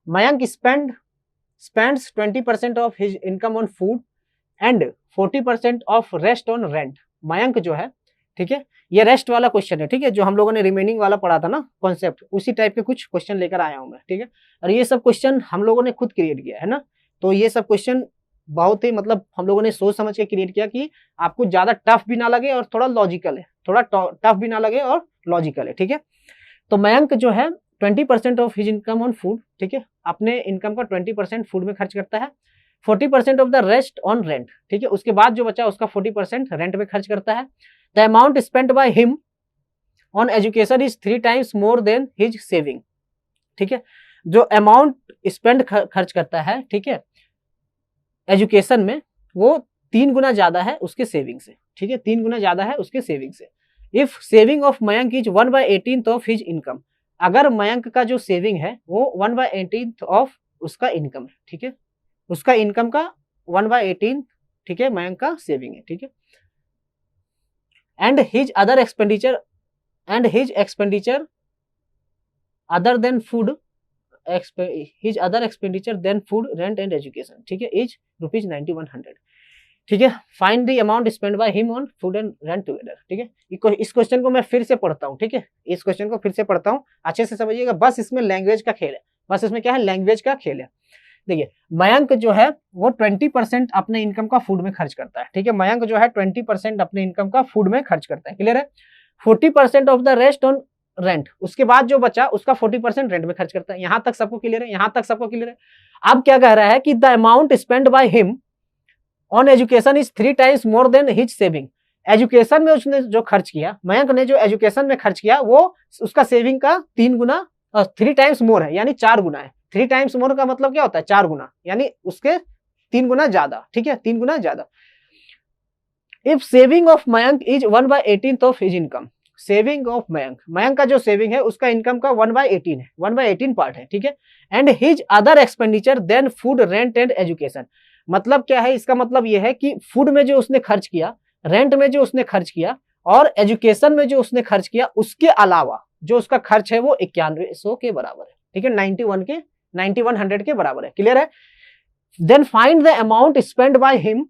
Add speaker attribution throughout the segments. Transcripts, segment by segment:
Speaker 1: Mayank spends 20% of his income on food and 40% of rest on rent. Mayank जो है, ठीक है, ये रेस्ट वाला क्वेश्चन है, ठीक है, जो हम लोगों ने रिमेनिंग वाला पढ़ा था ना कॉन्सेप्ट, उसी टाइप के कुछ क्वेश्चन लेकर आया हूं मैं, ठीक है। और ये सब क्वेश्चन हम लोगों ने खुद क्रिएट किया है ना, तो ये सब क्वेश्चन बहुत ही मतलब हम लोगों ने सोच समझ के क्रिएट किया कि आपको ज्यादा टफ भी ना लगे और थोड़ा लॉजिकल है, थोड़ा टफ भी ना लगे और लॉजिकल है, ठीक है। तो मयंक जो है 20% of his income on food, ठीक है, अपने इनकम का 20% फूड में खर्च करता है, 40% of the rest on rent, ठीक है, उसके बाद जो बचा उसका 40% रेंट में खर्च करता है। The amount spent bye him on education is 3 times more than his saving, ठीक है, जो अमाउंट स्पेंड खर्च करता है, ठीक है, एजुकेशन में, वो 3 गुना ज्यादा है उसके सेविंग से, ठीक है, 3 गुना ज्यादा है उसके सेविंग से। If saving of Mayank is 1/18 of his income, अगर मयंक का जो सेविंग है वो 1/18 ऑफ उसका इनकम है, ठीक है, उसका इनकम का 1/18, ठीक है, मयंक का सेविंग है, ठीक है। And his other expenditure other than food, his other expenditure than food rent and education, ठीक है, इज ₹9100, ठीक है। Find the amount spend by him on food and rent together, ठीक है। इस क्वेश्चन को मैं फिर से पढ़ता हूँ, ठीक है, इस क्वेश्चन को फिर से पढ़ता हूँ, अच्छे से समझिएगा, बस इसमें लैंग्वेज का खेल है, बस इसमें क्या है, लैंग्वेज का खेल है। देखिए मयंक जो है वो 20% अपने इनकम का फूड में खर्च करता है, ठीक है, मयंक जो है 20% अपने इनकम का फूड में खर्च करता है, क्लियर है। 40% of the rest on rent, उसके बाद जो बचा उसका 40% रेंट में खर्च करता है। यहां तक सबको क्लियर है, यहां तक सबको क्लियर है। अब क्या कह रहा है कि the amount spend by him on education is 3 times more than his saving, education में उसने जो खर्च किया, मयंक ने जो एजुकेशन में खर्च किया वो उसका सेविंग का 3 गुना, 3 टाइम्स मोर है, यानी 4 गुना है। 3 टाइम्स मोर का मतलब क्या होता है, 4 गुना, यानी उसके 3 गुना ज्यादा, ठीक है, 3 गुना ज्यादा। If saving of Mayank is 1/18 of his income, saving of Mayank का जो सेविंग है उसका इनकम का 1/18 है, 1/18 पार्ट है, ठीक है। And his other expenditure than food rent and education, मतलब क्या है, इसका मतलब यह है कि फूड में जो उसने खर्च किया, रेंट में जो उसने खर्च किया और एजुकेशन में जो उसने खर्च किया, उसके अलावा जो उसका खर्च है वो 9100 के बराबर है, ठीक है, 9100 के बराबर है, क्लियर है। Then find the amount spend by him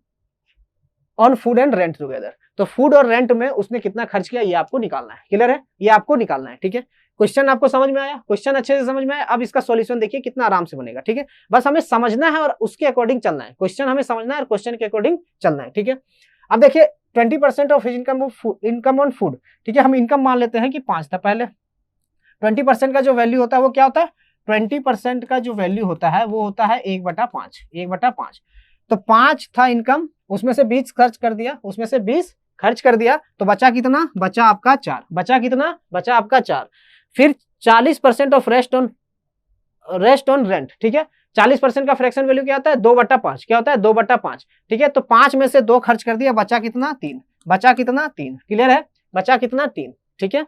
Speaker 1: on food and rent together, तो फूड और रेंट में उसने कितना खर्च किया ये आपको निकालना है, क्लियर है, ये आपको निकालना है, ठीक है। क्वेश्चन आपको समझ में आया, क्वेश्चन अच्छे से समझ में आया। अब इसका सॉल्यूशन देखिए कितना आराम से बनेगा, ठीक है, बस हमें समझना है और उसके अकॉर्डिंग चलना है, क्वेश्चन हमें समझना है और क्वेश्चन के अकॉर्डिंग चलना है, ठीक है। अब देखिए 20% of his income on food, ठीक है, हम इनकम मान लेते हैं कि 5 था पहले। 20% का जो वैल्यू होता है वो क्या होता है, 20% का जो वैल्यू होता है वो होता है 1/5, 1/5। तो 5 था इनकम, उसमें से 20 खर्च कर दिया, उसमें से 20 खर्च कर दिया, तो बचा कितना, बचा आपका 4, बचा कितना, बचा आपका 4। फिर 40% ऑफ रेस्ट ऑन रेंट, ठीक है, 40% का फ्रैक्शन वैल्यू क्या होता है, 2/5, क्या होता है, 2/5, ठीक है। तो 5 में से 2 खर्च कर दिया, बचा कितना, 3, बचा कितना, 3, क्लियर है, बचा कितना, 3, ठीक है।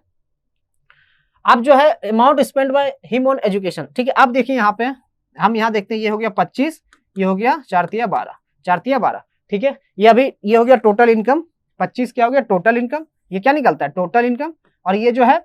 Speaker 1: अब जो है amount spend by him on education, ठीक है। अब देखिए यहाँ पे हम यहाँ देखते हैं, ये हो गया 25, ये हो गया 4 तिया 12, 4 तिया 12, ठीक है। ये अभी ये हो गया टोटल इनकम, 25 क्या हो गया टोटल इनकम, ये क्या निकलता है टोटल इनकम। और ये जो है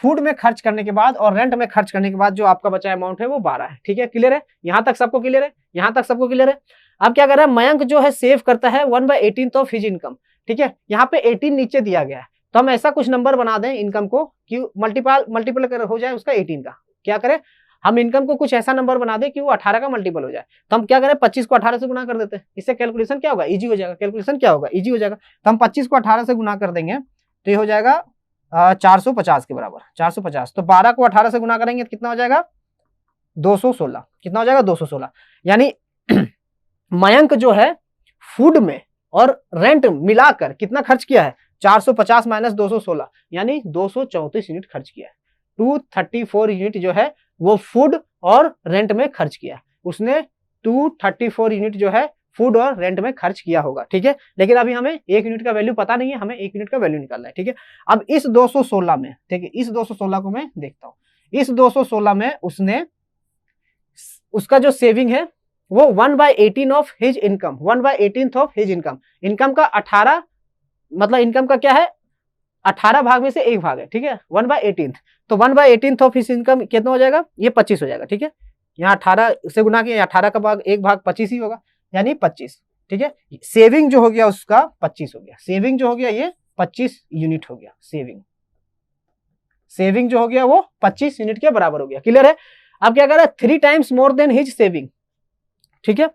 Speaker 1: फूड में खर्च करने के बाद और रेंट में खर्च करने के बाद जो आपका बचा अमाउंट है वो 12 है, ठीक है, क्लियर है, यहाँ तक सबको क्लियर है, यहाँ तक सबको क्लियर है। अब क्या कर रहा है, मयंक जो है सेव करता है 1/18 ऑफ हिज इनकम, ठीक है, यहाँ पे 18 नीचे दिया गया है, तो हम ऐसा कुछ नंबर बना दें इनकम को कि मल्टीपल हो जाए उसका 18 का। क्या करें, हम इनकम को कुछ ऐसा नंबर बना दें कि वो 18 का मल्टीपल हो जाए। तो हम क्या करें, 25 को 18 से गुना कर देते हैं, इससे कैलकुलेशन क्या होगा, इजी हो जाएगा, कैलकुलेशन क्या होगा, इजी हो जाएगा। तो हम 25 को 18 से गुना कर देंगे तो ये हो जाएगा 450 के बराबर, 450। तो 12 को 18 से गुना करेंगे तो कितना हो जाएगा, 216, कितना हो जाएगा, 216। यानी मयंक जो है फूड में और रेंट मिलाकर कितना खर्च किया है, 450 माइनस 216, यानी 234 यूनिट खर्च किया है। 234 यूनिट जो है वो फूड और रेंट में खर्च किया, उसने 234 यूनिट जो है फूड और रेंट में खर्च किया होगा, ठीक है। लेकिन अभी हमें 1 यूनिट का वैल्यू पता नहीं है, हमें 1 यूनिट का वैल्यू निकालना है, ठीक है। अब इस 216 में, ठीक है, इस 216 को मैं देखता हूं, इस 216 में उसका जो सेविंग है वो 1/18 of his income, 1/18 of his income, income का 18, मतलब इनकम का क्या है 18 भाग में से 1 भाग है, ठीक है, 1/18। तो 1/18 ऑफ हिज इनकम कितना हो जाएगा, ये 25 हो जाएगा, ठीक है, यहाँ 18 से गुना किया, 18 का भाग 1/25 ही होगा, यानी 25, ठीक है। सेविंग जो हो गया उसका 25 हो गया, सेविंग जो हो गया ये 25 यूनिट हो गया, सेविंग जो हो गया वो 25 यूनिट के बराबर हो गया। क्लियर है। अब क्या कर रहा है, 3 times more than his saving, ठीक है।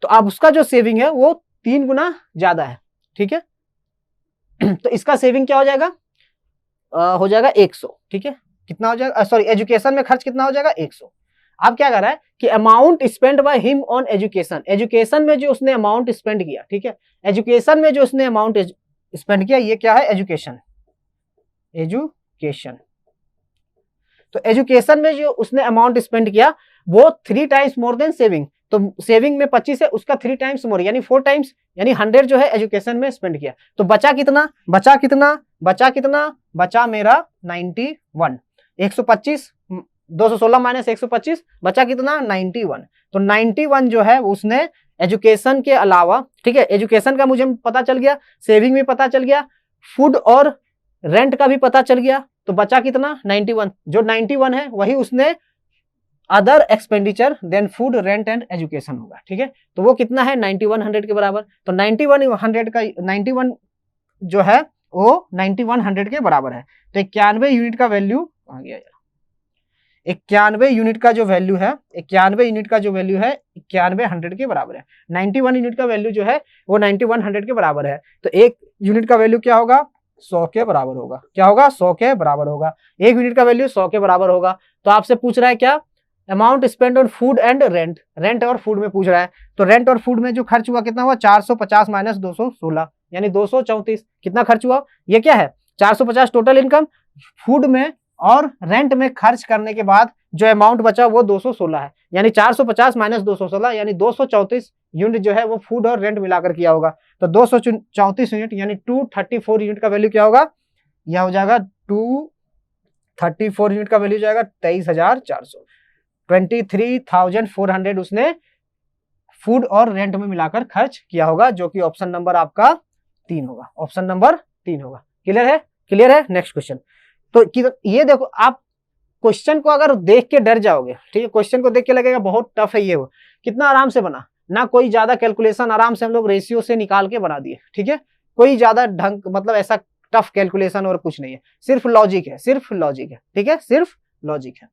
Speaker 1: तो अब उसका जो सेविंग है वो 3 गुना ज्यादा है, ठीक है। तो इसका सेविंग क्या हो जाएगा, हो जाएगा 100, ठीक है। कितना हो जाएगा, सॉरी, एजुकेशन में खर्च कितना हो जाएगा, 100। अब क्या कर रहा है कि amount spend by him on education, education में जो उसने अमाउंट स्पेंड किया, ठीक है, एजुकेशन में जो उसने अमाउंट स्पेंड किया, ये क्या है, एजुकेशन, तो एजुकेशन में जो उसने अमाउंट स्पेंड किया वो 3 टाइम्स मोर देन सेविंग, तो सेविंग में 25 है, उसका 3 टाइम्स मोर, यानी 4 टाइम्स, यानी 100 जो है एजुकेशन में स्पेंड किया। तो बचा कितना, बचा मेरा 91, 125, 216 माइनस 125, बचा कितना, 91। तो 91 जो है उसने एजुकेशन के अलावा, ठीक है, एजुकेशन का मुझे पता चल गया, सेविंग भी पता चल गया, फूड और रेंट का भी पता चल गया, तो बचा कितना, 91। जो 91 है वही उसने other expenditure than food, rent and education होगा, ठीक है। तो वो कितना है, 9100 के बराबर। तो 9100 का 91 जो है वो 9100 के बराबर है। तो 91 यूनिट का वैल्यू आ गया यार, 91 यूनिट का जो वैल्यू है, 91 यूनिट का जो वैल्यू है 9100 के बराबर है। 91 यूनिट का वैल्यू जो है वो 9100 के बराबर है। तो 1 यूनिट का वैल्यू क्या होगा, 100 के बराबर होगा। क्या होगा, 100 के बराबर होगा। 1 यूनिट का वैल्यू 100 के बराबर होगा। तो आपसे पूछ रहा है क्या, amount spend on food and rent, rent और फूड में पूछ रहा है। तो रेंट और फूड में जो खर्च हुआ कितना हुआ, 450 माइनस 216, यानी 234। कितना खर्च हुआ, ये क्या है, 450 टोटल इनकम, फूड में और रेंट में खर्च करने के बाद जो अमाउंट बचा वो 216 है, यानी 450 माइनस 216, यानी 234 यूनिट जो है वो फूड और रेंट मिलाकर किया होगा। तो 234 यूनिट यानी 234 यूनिट का वैल्यू क्या होगा, यह हो जाएगा 234 यूनिट का वैल्यू जाएगा 23,400, 23,400 उसने फूड और रेंट में मिलाकर खर्च किया होगा, जो कि ऑप्शन नंबर आपका 3 होगा, ऑप्शन नंबर 3 होगा। क्लियर है, क्लियर है। Next question. तो ये देखो, आप क्वेश्चन को अगर देख के डर जाओगे, ठीक है, क्वेश्चन को देख के लगेगा बहुत टफ है ये, वो कितना आराम से बना ना, कोई ज्यादा कैलकुलेशन, आराम से हम लोग रेशियो से निकाल के बना दिए, ठीक है, कोई ज्यादा ढंग, मतलब ऐसा टफ कैलकुलेशन और कुछ नहीं है, सिर्फ लॉजिक है, सिर्फ लॉजिक है, ठीक है, सिर्फ लॉजिक है।